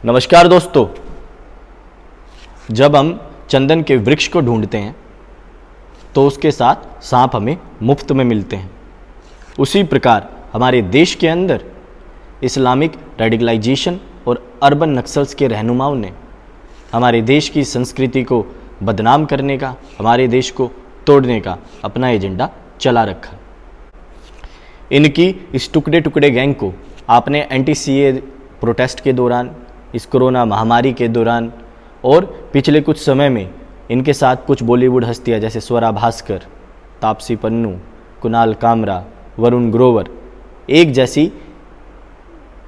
नमस्कार दोस्तों, जब हम चंदन के वृक्ष को ढूंढते हैं तो उसके साथ सांप हमें मुफ्त में मिलते हैं। उसी प्रकार हमारे देश के अंदर इस्लामिक रेडिकलाइजेशन और अर्बन नक्सल्स के रहनुमाओं ने हमारे देश की संस्कृति को बदनाम करने का, हमारे देश को तोड़ने का अपना एजेंडा चला रखा। इनकी इस टुकड़े टुकड़े गैंग को आपने एंटी सीए प्रोटेस्ट के दौरान, इस कोरोना महामारी के दौरान और पिछले कुछ समय में इनके साथ कुछ बॉलीवुड हस्तियां जैसे स्वरा भास्कर, तापसी पन्नू, कुणाल कामरा, वरुण ग्रोवर एक जैसी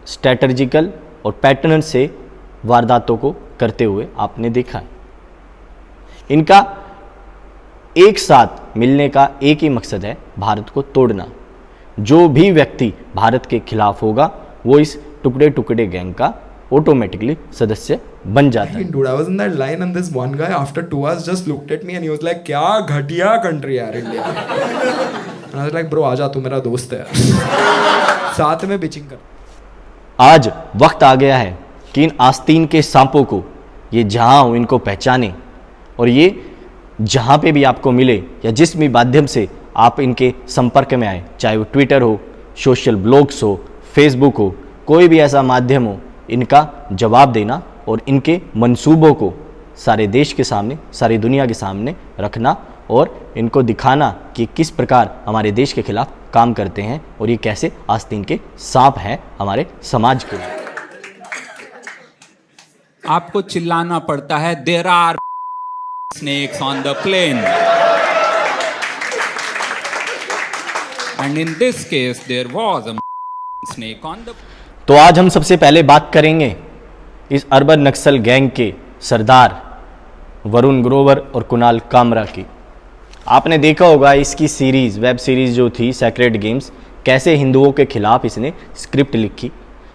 स्ट्रैटेजिकल और पैटर्न से वारदातों को करते हुए आपने देखा है। इनका एक साथ मिलने का एक ही मकसद है, भारत को तोड़ना। जो भी व्यक्ति भारत के खिलाफ होगा वो इस टुकड़े टुकड़े गैंग का ऑटोमेटिकली सदस्य बन जाता है। Dude, I was in that line and this one guy after 2 hours just looked at me and he was like, क्या घटिया कंट्री यार India. And I was like, bro आजा, तू मेरा दोस्त है यार, साथ में पिचिंग कर। आज वक्त आ गया है कि इन आस्तीन के सांपों को ये जहां हो इनको पहचाने और ये जहां पे भी आपको मिले या जिस भी माध्यम से आप इनके संपर्क में आए, चाहे वो ट्विटर हो, सोशल ब्लॉग्स हो, फेसबुक हो, कोई भी ऐसा माध्यम हो, इनका जवाब देना और इनके मंसूबों को सारे देश के सामने, सारी दुनिया के सामने रखना और इनको दिखाना कि किस प्रकार हमारे देश के खिलाफ काम करते हैं और ये कैसे आस्तीन के सांप हैं हमारे समाज के लिए। आपको चिल्लाना पड़ता है, there are snakes on the plane, and in this case there was a snake on the। तो आज हम सबसे पहले बात करेंगे इस अर्बन नक्सल गैंग के सरदार वरुण ग्रोवर और कुणाल कामरा की। आपने देखा होगा इसकी सीरीज़, वेब सीरीज़ जो थी सेक्रेड गेम्स, कैसे हिंदुओं के खिलाफ इसने स्क्रिप्ट लिखी।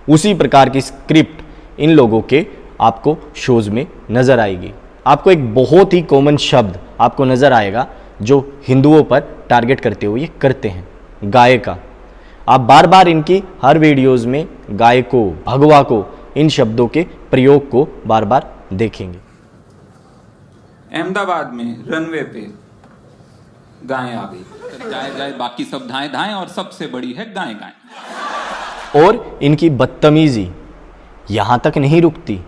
उसी प्रकार की स्क्रिप्ट इन लोगों के आपको शोज़ में नज़र आएगी। आपको एक बहुत ही कॉमन शब्द आपको नज़र आएगा जो हिंदुओं पर टारगेट करते हुए ये करते हैं, गाय का। आप बार बार इनकी हर वीडियोज़ में गाय को, भगवा को, इन शब्दों के प्रयोग को बार बार देखेंगे। अहमदाबाद में रनवे पे गाय आ गई, जाए जाए बाकी सब धाएं धाएं और सबसे बड़ी है गाय गाय। और इनकी बदतमीजी यहाँ तक नहीं रुकती,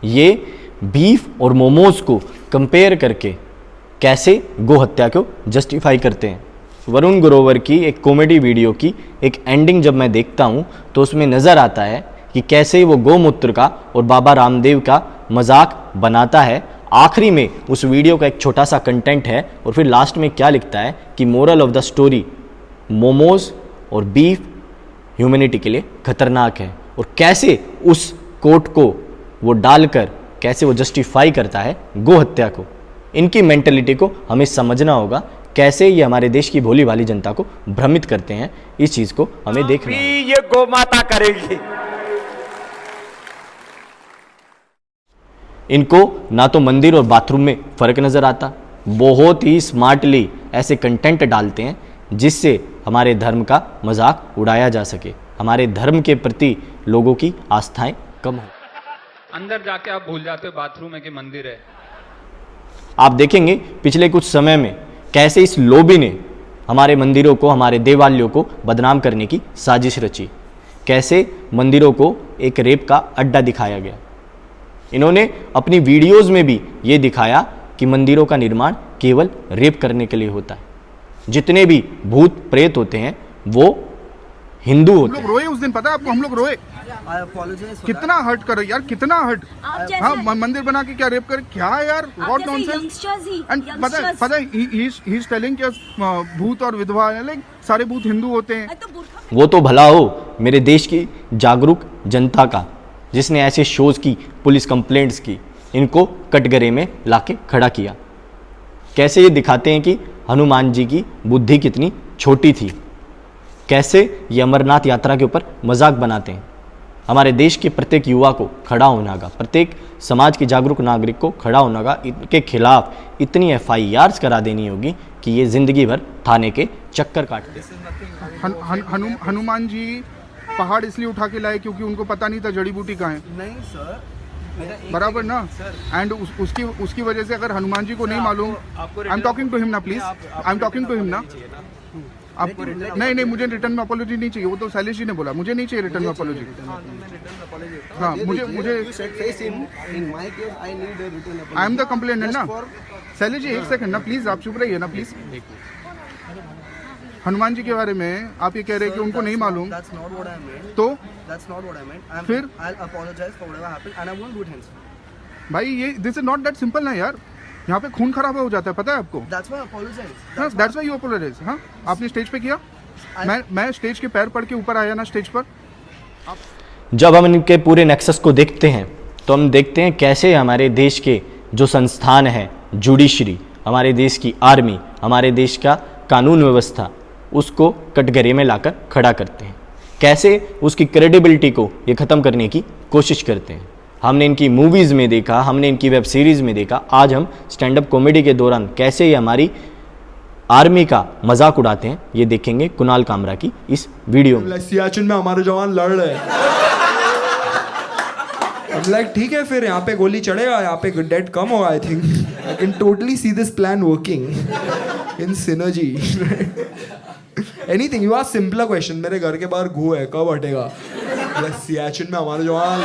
ये बीफ और मोमोज को कंपेयर करके कैसे गो हत्या को जस्टिफाई करते हैं। वरुण ग्रोवर की एक कॉमेडी वीडियो की एक एंडिंग जब मैं देखता हूँ तो उसमें नज़र आता है कि कैसे वो गौमूत्र का और बाबा रामदेव का मजाक बनाता है। आखिरी में उस वीडियो का एक छोटा सा कंटेंट है और फिर लास्ट में क्या लिखता है कि moral of the story, momos और बीफ ह्यूमैनिटी के लिए खतरनाक है। और कैसे उस कोट को वो डालकर कैसे वो जस्टिफाई करता है गो हत्या को। इनकी मेंटलिटी को हमें समझना होगा, कैसे ये हमारे देश की भोली भाली जनता को भ्रमित करते हैं। इस चीज को हमें देखना है। ये गौ माता करेगी। इनको ना तो मंदिर और बाथरूम में फर्क नजर आता, बहुत ही स्मार्टली ऐसे कंटेंट डालते हैं जिससे हमारे धर्म का मजाक उड़ाया जा सके, हमारे धर्म के प्रति लोगों की आस्थाएं कम हो। अंदर जाके आप भूल जाते हो बाथरूम है कि मंदिर है। आप देखेंगे पिछले कुछ समय में कैसे इस लोबी ने हमारे मंदिरों को, हमारे देवालयों को बदनाम करने की साजिश रची, कैसे मंदिरों को एक रेप का अड्डा दिखाया गया। इन्होंने अपनी वीडियोस में भी ये दिखाया कि मंदिरों का निर्माण केवल रेप करने के लिए होता है। जितने भी भूत प्रेत होते हैं वो हिंदू होते हैं। रोए उस दिन, पता है आपको, हम लोग रोए। कितना हर्ट कर यार, कितना हर्ट। हाँ, मंदिर बना के क्या रेप कर, क्या यार, व्हाट नॉनसेंस। एंड पता है ही इज टेलिंग कि भूत और विधवा लाइक सारे भूत हिंदू होते हैं। वो तो भला हो मेरे देश की जागरूक जनता का, जिसने ऐसे शोज की, पुलिस कंप्लेंट्स की, इनको कटघरे में लाके खड़ा किया। कैसे ये दिखाते हैं कि हनुमान जी की बुद्धि कितनी छोटी थी, कैसे ये अमरनाथ यात्रा के ऊपर मजाक बनाते हैं। हमारे देश के प्रत्येक युवा को खड़ा होना का, प्रत्येक समाज के जागरूक नागरिक को खड़ा होना का, इनके खिलाफ इतनी FIRs करा देनी होगी कि ये जिंदगी भर थाने के चक्कर काटते। हनुमान जी पहाड़ इसलिए उठा के लाए क्योंकि उनको पता नहीं था जड़ी बूटी कहाँ है। नहीं सर, बराबर ना। एंड उसकी वजह से अगर हनुमान जी को नहीं मालूम, I am talking to him ना please, I am talking to him ना। आप नहीं, मुझे रिटर्न में अपोलॉजी नहीं चाहिए, वो तो शैलेश जी ने बोला, मुझे नहीं चाहिए रिटर्न में अपोलॉजी। हाँ, मुझे आई एम द कंप्लेनेंट ना। शैलेश जी एक सेकंड ना प्लीज, आप चुप रहिए ना प्लीज। हनुमान जी के बारे में आप ये कह रहे हैं कि उनको नहीं मालूम, तो फिर भाई ये this is not that simple ना यार, यहाँ पे खून खराबा हो जाता है, पता है आपको। That's why you apologise. हाँ, आपने स्टेज पे किया, मैं स्टेज के पैर पड़ के ऊपर आया ना स्टेज पर। जब हम इनके पूरे नेक्सस को देखते हैं तो हम देखते हैं कैसे हमारे देश के जो संस्थान हैं, जुडिशरी, हमारे देश की आर्मी, हमारे देश का कानून व्यवस्था, उसको कटघरे में लाकर खड़ा करते हैं, कैसे उसकी क्रेडिबिलिटी को ये ख़त्म करने की कोशिश करते हैं। हमने इनकी मूवीज़ में देखा, हमने इनकी वेब सीरीज़ में देखा, आज हम स्टैंड अप कॉमेडी के दौरान कैसे ये हमारी आर्मी का मजाक उड़ाते हैं, ये देखेंगे कुणाल कामरा की इस वीडियो में। सियाचिन में हमारे जवान लड़ रहे हैं। लाइक ठीक है, फिर यहाँ पे गोली चढ़ेगा, यहाँ पे डेड कम होगा। I think I can totally see this plan working in synergy. Anything, you ask simple question, मेरे घर के बाहर घू है, कब हटेगा? सियाचिन में हमारे जवान।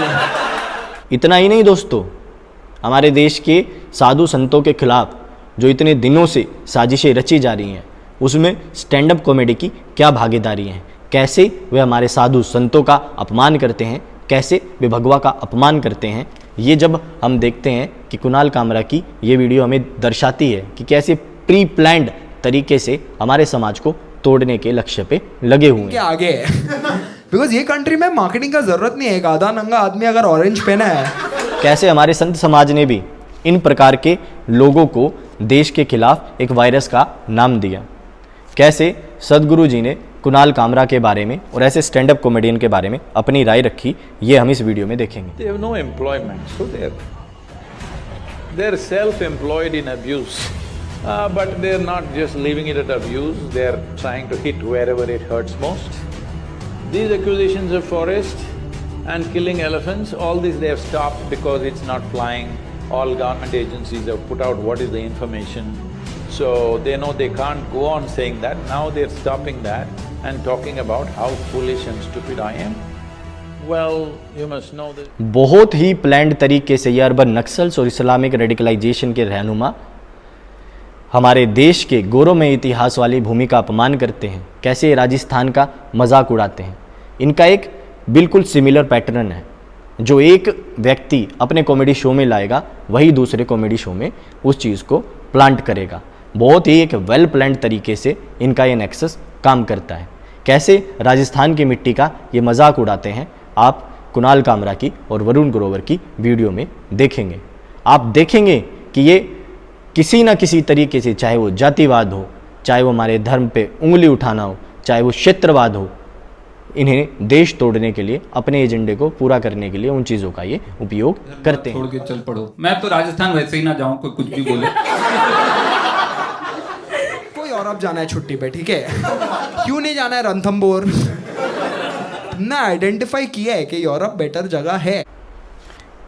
इतना ही नहीं दोस्तों, हमारे देश के साधु संतों के खिलाफ जो इतने दिनों से साजिशें रची जा रही हैं, उसमें स्टैंड अप कॉमेडी की क्या भागीदारी है, कैसे वे हमारे साधु संतों का अपमान करते हैं, कैसे वे भगवा का अपमान करते हैं, ये जब हम देखते हैं कि कुणाल कामरा की ये वीडियो हमें दर्शाती है कि कैसे प्री प्लान्ड तरीके से हमारे समाज को तोड़ने के लक्ष्य पे लगे हुए हैं। आगे बिकॉज ये कंट्री में मार्केटिंग का जरूरत नहीं है, एक आधा नंगा आदमी अगर ऑरेंज पहना है। कैसे हमारे संत समाज ने भी इन प्रकार के लोगों को देश के खिलाफ एक वायरस का नाम दिया, कैसे सदगुरु जी ने कुणाल कामरा के बारे में और ऐसे स्टैंड अप कॉमेडियन के बारे में अपनी राय रखी, ये हम इस वीडियो में देखेंगे। They have no employment, so they're self-employed in abuse. But they're not just leaving it at abuse, they're trying to hit wherever it hurts most. These accusations of forest and killing elephants, all this they have stopped because it's not flying. All government agencies have put out what is the information. So they know they can't go on saying that, now they're stopping that and talking about how foolish and stupid I am. Well, you must know that… बहुत ही planned तरीके से ये urban Naxals और Islamic radicalisation के रहनुमा हमारे देश के गौरवमय इतिहास वाली भूमि का अपमान करते हैं, कैसे राजस्थान का मजाक उड़ाते हैं। इनका एक बिल्कुल सिमिलर पैटर्न है, जो एक व्यक्ति अपने कॉमेडी शो में लाएगा, वही दूसरे कॉमेडी शो में उस चीज़ को प्लांट करेगा। बहुत ही एक वेल प्लान्ड तरीके से इनका ये नेक्सस काम करता है। कैसे राजस्थान की मिट्टी का ये मजाक उड़ाते हैं, आप कुणाल कामरा की और वरुण ग्रोवर की वीडियो में देखेंगे। आप देखेंगे कि ये किसी न किसी तरीके से, चाहे वो जातिवाद हो, चाहे वो हमारे धर्म पे उंगली उठाना हो, चाहे वो क्षेत्रवाद हो, इन्हें देश तोड़ने के लिए, अपने एजेंडे को पूरा करने के लिए उन चीज़ों का ये उपयोग करते हैं। छोड़ के चल पड़ो, मैं तो राजस्थान वैसे ही ना जाऊं, कोई कुछ भी बोले। कोई यूरोप जाना है छुट्टी पे, ठीक है, क्यों नहीं जाना है रणथंबोर? ना आइडेंटिफाई किया है कि यूरोप बेटर जगह है।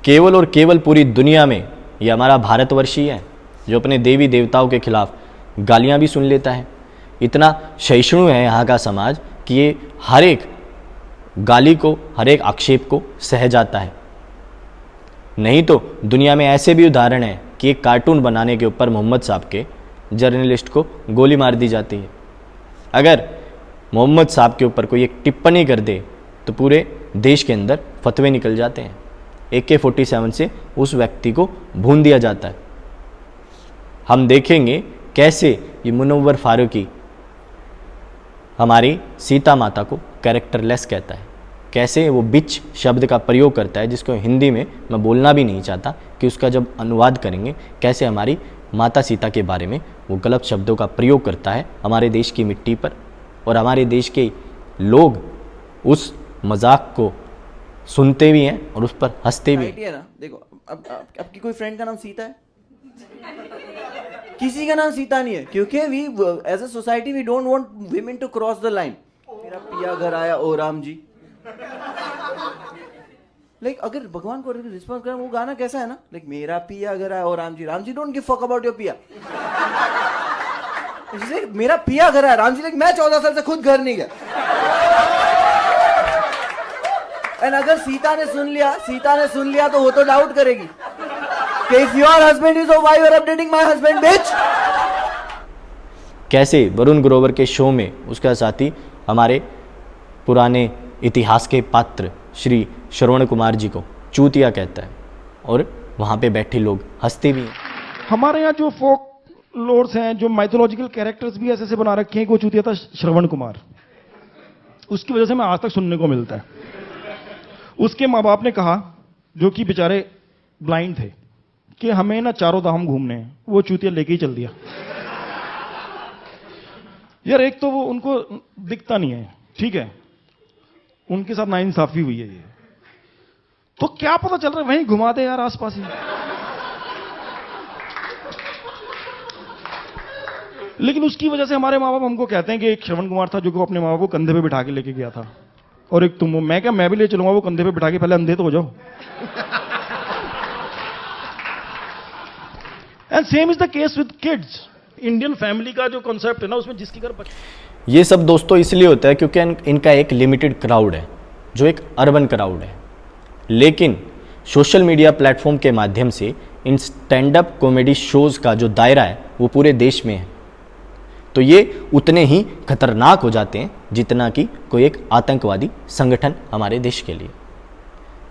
केवल और केवल पूरी दुनिया में ये हमारा भारतवर्ष ही है जो अपने देवी देवताओं के खिलाफ गालियां भी सुन लेता है। इतना सहिष्णु है यहाँ का समाज कि ये हर एक गाली को, हर एक आक्षेप को सह जाता है। नहीं तो दुनिया में ऐसे भी उदाहरण हैं कि एक कार्टून बनाने के ऊपर मोहम्मद साहब के जर्नलिस्ट को गोली मार दी जाती है। अगर मोहम्मद साहब के ऊपर कोई एक टिप्पणी कर दे तो पूरे देश के अंदर फतवे निकल जाते हैं, AK-47 से उस व्यक्ति को भून दिया जाता है। हम देखेंगे कैसे ये मुनव्वर फारूकी हमारी सीता माता को कैरेक्टरलेस कहता है, कैसे वो बिच शब्द का प्रयोग करता है, जिसको हिंदी में मैं बोलना भी नहीं चाहता कि उसका जब अनुवाद करेंगे कैसे हमारी माता सीता के बारे में वो गलत शब्दों का प्रयोग करता है हमारे देश की मिट्टी पर। और हमारे देश के लोग उस मजाक को सुनते भी हैं और उस पर हंसते भी हैं। ना देखो, अब आपकी कोई फ्रेंड का नाम सीता है? किसी का नाम सीता नहीं है, क्योंकि we as a society we don't want women to cross the line. मेरा पिया घर आया ओ राम जी, लाइक अगर भगवान को रिस्पॉन्स करें, वो गाना कैसा है ना, लाइक मेरा पिया घर आया और Ram ji don't give fuck about your piya. मेरा पिया घर आया, राम जी लाइक मैं 14 साल से खुद घर नहीं गया। एंड अगर सीता ने सुन लिया तो वो तो डाउट करेगी कि if your husband is why you are updating my husband bitch. कैसे वरुण ग्रोवर के शो में उसका साथी हमारे पुराने इतिहास के पात्र श्री श्रवण कुमार जी को चूतिया कहता है और वहाँ पे बैठे लोग हंसते भी हैं। हमारे यहाँ जो फोक लोर्स हैं, जो माइथोलॉजिकल कैरेक्टर्स भी ऐसे बना रखे हैं कि वो चूतिया था श्रवण कुमार, उसकी वजह से मैं आज तक सुनने को मिलता है। उसके माँ बाप ने कहा, जो कि बेचारे ब्लाइंड थे, कि हमें ना चारों धाम घूमने हैं, वो चूतिया लेके ही चल दिया। यार एक तो वो उनको दिखता नहीं है, ठीक है, उनके साथ नाइंसाफी हुई है ये, तो क्या पता चल रहा है, वहीं घुमा दे यार आसपास ही। लेकिन उसकी वजह से हमारे माँ बाप हमको कहते हैं कि एक श्रवण कुमार था जो को अपने माँ बाप को कंधे पे बिठा के लेके गया था, और एक तुम। मैं क्या, मैं भी ले चलूंगा वो कंधे पे बिठा के, पहले अंधे तो हो जाओ। And same is the case with kids. Indian family का जो कॉन्सेप्ट है ना, उसमें जिसकी घर ये सब दोस्तों इसलिए होता है क्योंकि इनका एक लिमिटेड क्राउड है, जो एक अर्बन क्राउड है। लेकिन सोशल मीडिया प्लेटफॉर्म के माध्यम से in stand up comedy shows का जो दायरा है वो पूरे देश में है, तो ये उतने ही खतरनाक हो जाते हैं जितना कि कोई एक आतंकवादी संगठन हमारे देश के लिए।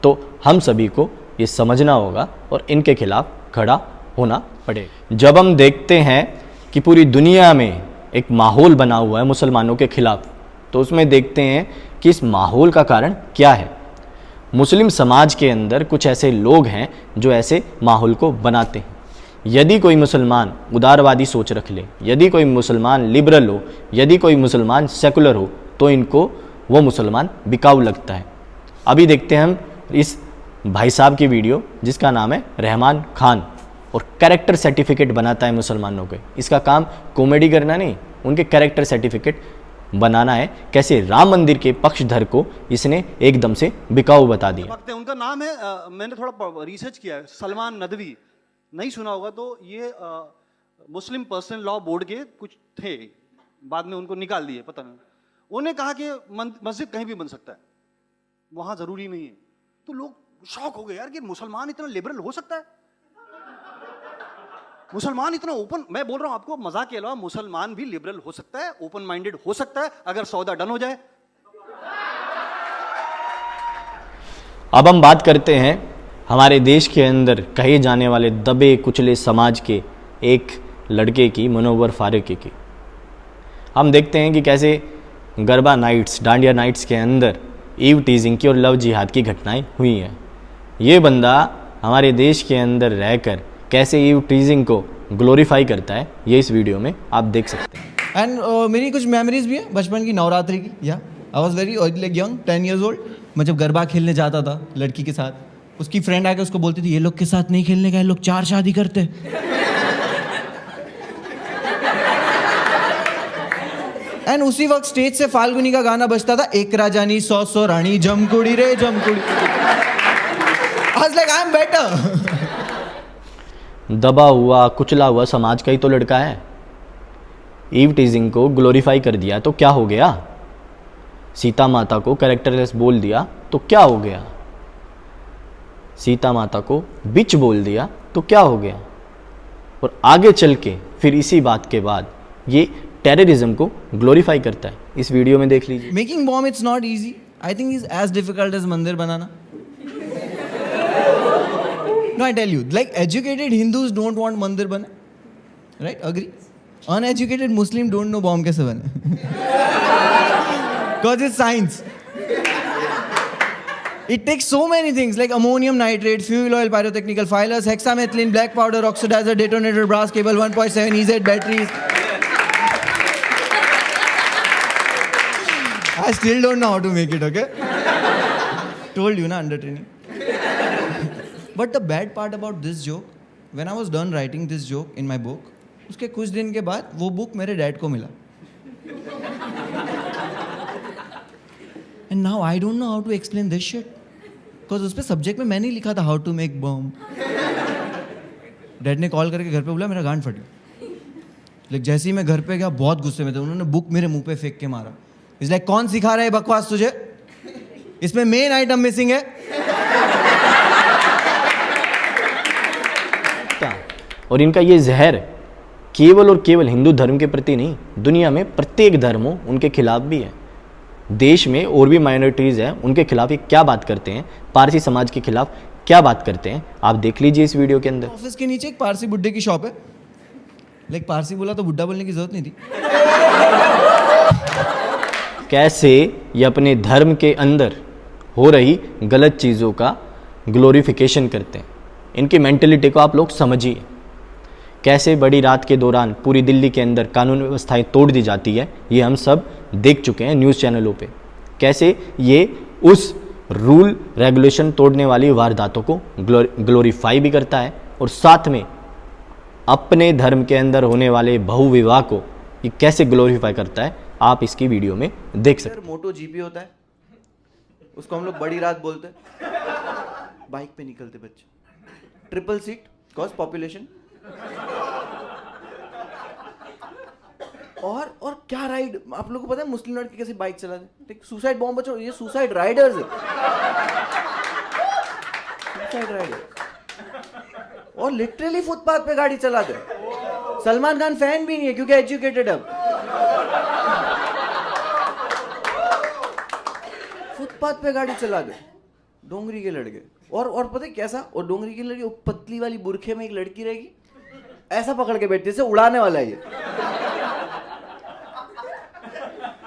तो हम सभी को ये समझना होगा और इनके खिलाफ खड़ा होना पड़ेगा। जब हम देखते हैं कि पूरी दुनिया में एक माहौल बना हुआ है मुसलमानों के खिलाफ, तो उसमें देखते हैं कि इस माहौल का कारण क्या है। मुस्लिम समाज के अंदर कुछ ऐसे लोग हैं जो ऐसे माहौल को बनाते हैं। यदि कोई मुसलमान उदारवादी सोच रख ले, यदि कोई मुसलमान लिबरल हो, यदि कोई मुसलमान सेकुलर हो, तो इनको वो मुसलमान बिकाऊ लगता है। अभी देखते हैं हम इस भाई साहब की वीडियो जिसका नाम है रहमान खान, और कैरेक्टर सर्टिफिकेट बनाता है मुसलमानों के। इसका काम कॉमेडी करना नहीं, उनके कैरेक्टर सर्टिफिकेट बनाना है। कैसे राम मंदिर के पक्षधर को इसने एकदम से बिकाऊ बता दिया। उनका नाम है, मैंने थोड़ा रिसर्च किया है, सलमान नदवी। नहीं सुना होगा तो ये मुस्लिम पर्सनल लॉ बोर्ड के कुछ थे, बाद में उनको निकाल दिए, पता नहीं। उन्होंने कहा कि मस्जिद कहीं भी बन सकता है, वहां जरूरी नहीं है। तो लोग शॉक हो गए यार कि मुसलमान इतना लिबरल हो सकता है, मुसलमान इतना ओपन। मैं बोल रहा हूं आपको, मजाक के अलावा मुसलमान भी लिबरल हो सकता है, ओपन माइंडेड हो सकता है, अगर सौदा डन हो जाए। अब हम बात करते हैं हमारे देश के अंदर कहे जाने वाले दबे कुचले समाज के एक लड़के की, मुनव्वर फारूकी की। हम देखते हैं कि कैसे गरबा नाइट्स, डांडिया नाइट्स के अंदर ईव टीजिंग की और लव जिहाद की घटनाएं हुई हैं। ये बंदा हमारे देश के अंदर रहकर कैसे ईव टीजिंग को ग्लोरीफाई करता है, ये इस वीडियो में आप देख सकते हैं। एंड मेरी कुछ मेमोरीज भी है बचपन की, नवरात्रि की। या I was very like young, 10 years old। मैं जब गरबा खेलने जाता था लड़की के साथ, उसकी फ्रेंड आके उसको बोलती थी ये लोग के साथ नहीं खेलने का, ये लोग 4 शादी करते। एंड उसी वक्त स्टेज से फाल्गुनी का गाना बजता था, एक राजानी 100 रानी, जमकुड़ी रे जमकुड़ी। I was like I am better. दबा हुआ कुचला हुआ समाज का ही तो लड़का है, ईव टीजिंग को ग्लोरीफाई कर दिया तो क्या हो गया? सीता माता को कैरेक्टरलेस बोल दिया तो क्या हो गया? सीता माता को बिच बोल दिया तो क्या हो गया? और आगे चल के फिर इसी बात के बाद ये टेररिज्म को ग्लोरीफाई करता है। इस वीडियो में देख लीजिए। Making bomb it's not easy, I think is as difficult as मंदिर बनाना। No, I tell you, like educated Hindus don't want mandir bane, right? Agree? Uneducated Muslim don't know bomb kaise bane, because it's science. It takes so many things like ammonium nitrate, fuel oil, pyrotechnical filers, hexamethylene, black powder, oxidizer, detonator, brass cable, 1.7 EZ batteries. I still don't know how to make it, okay? Told you na, under training. But the bad part about this joke, when I was done writing this joke in my book, उसके कुछ दिन के बाद वो book मेरे dad को मिला। And now I don't know how to explain this shit. Because उस पर सब्जेक्ट में मैंने ही लिखा था how to make bomb. Dad ने कॉल करके घर पे बोला मेरा गांड फटी। लेकिन जैसे ही मैं घर पे गया बहुत गुस्से में थे, उन्होंने बुक मेरे मुंह पे फेंक के मारा। इस लाइक कौन सिखा रहा है बकवास तुझे, इसमें मेन आइटम मिसिंग है। और इनका ये जहर केवल और केवल हिंदू धर्म के प्रति नहीं, दुनिया में प्रत्येक धर्म हो उनके खिलाफ भी है। देश में और भी माइनॉरिटीज़ हैं, उनके खिलाफ ये क्या बात करते हैं, पारसी समाज के खिलाफ क्या बात करते हैं, आप देख लीजिए इस वीडियो के अंदर। ऑफिस के नीचे एक पारसी बुड्ढे की शॉप है। लाइक पारसी बोला तो बुड्ढा बोलने की जरूरत नहीं थी। कैसे ये अपने धर्म के अंदर हो रही गलत चीज़ों का ग्लोरिफिकेशन करते हैं। इनकी मेंटलिटी को आप लोग समझिए। कैसे बड़ी रात के दौरान पूरी दिल्ली के अंदर कानून व्यवस्थाएं तोड़ दी जाती है, ये हम सब देख चुके हैं न्यूज़ चैनलों पे। कैसे ये उस रूल रेगुलेशन तोड़ने वाली वारदातों को ग्लोरीफाई भी करता है और साथ में अपने धर्म के अंदर होने वाले बहुविवाह को ये कैसे ग्लोरीफाई करता है, आप इसकी वीडियो में देख सकते हैं। मोटो जीपी होता है, उसको हम लोग बड़ी रात बोलते हैं। बाइक पे निकलते बच्चे, ट्रिपल सीट, कॉज पॉपुलेशन। और क्या राइड, आप लोगों को पता है मुस्लिम लड़के कैसे बाइक चलाते हैं? सुसाइड बॉम्ब बचो, ये सुसाइड राइडर्स है। सुसाइड राइडर और लिटरली फुटपाथ पे गाड़ी चलाते हैं। सलमान खान फैन भी नहीं है क्योंकि एजुकेटेड है। फुटपाथ पे गाड़ी चला दे डोंगरी के लड़के। और पता है कैसा, और डोंगरी की लड़की पतली वाली बुरखे में एक लड़की रहेगी, ऐसा पकड़ के बैठती है, जैसे उड़ाने वाला है ये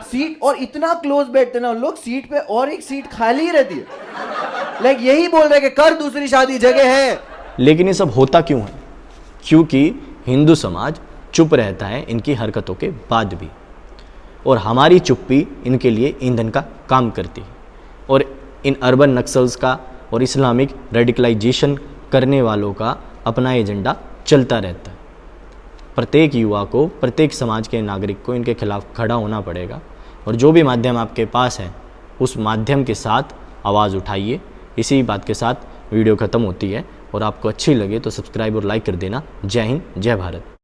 सीट। और इतना क्लोज बैठते ना लोग सीट पे, और एक सीट खाली ही रहती है। लाइक यही बोल रहे कि कर दूसरी शादी, जगह है। लेकिन ये सब होता क्यों है? क्योंकि हिंदू समाज चुप रहता है इनकी हरकतों के बाद भी, और हमारी चुप्पी इनके लिए ईंधन का काम करती है। और इन अर्बन नक्सल्स का और इस्लामिक रेडिकलाइजेशन करने वालों का अपना एजेंडा चलता रहता है। प्रत्येक युवा को, प्रत्येक समाज के नागरिक को इनके खिलाफ खड़ा होना पड़ेगा, और जो भी माध्यम आपके पास है उस माध्यम के साथ आवाज़ उठाइए। इसी बात के साथ वीडियो ख़त्म होती है, और आपको अच्छी लगे तो सब्सक्राइब और लाइक कर देना। जय हिंद, जय भारत।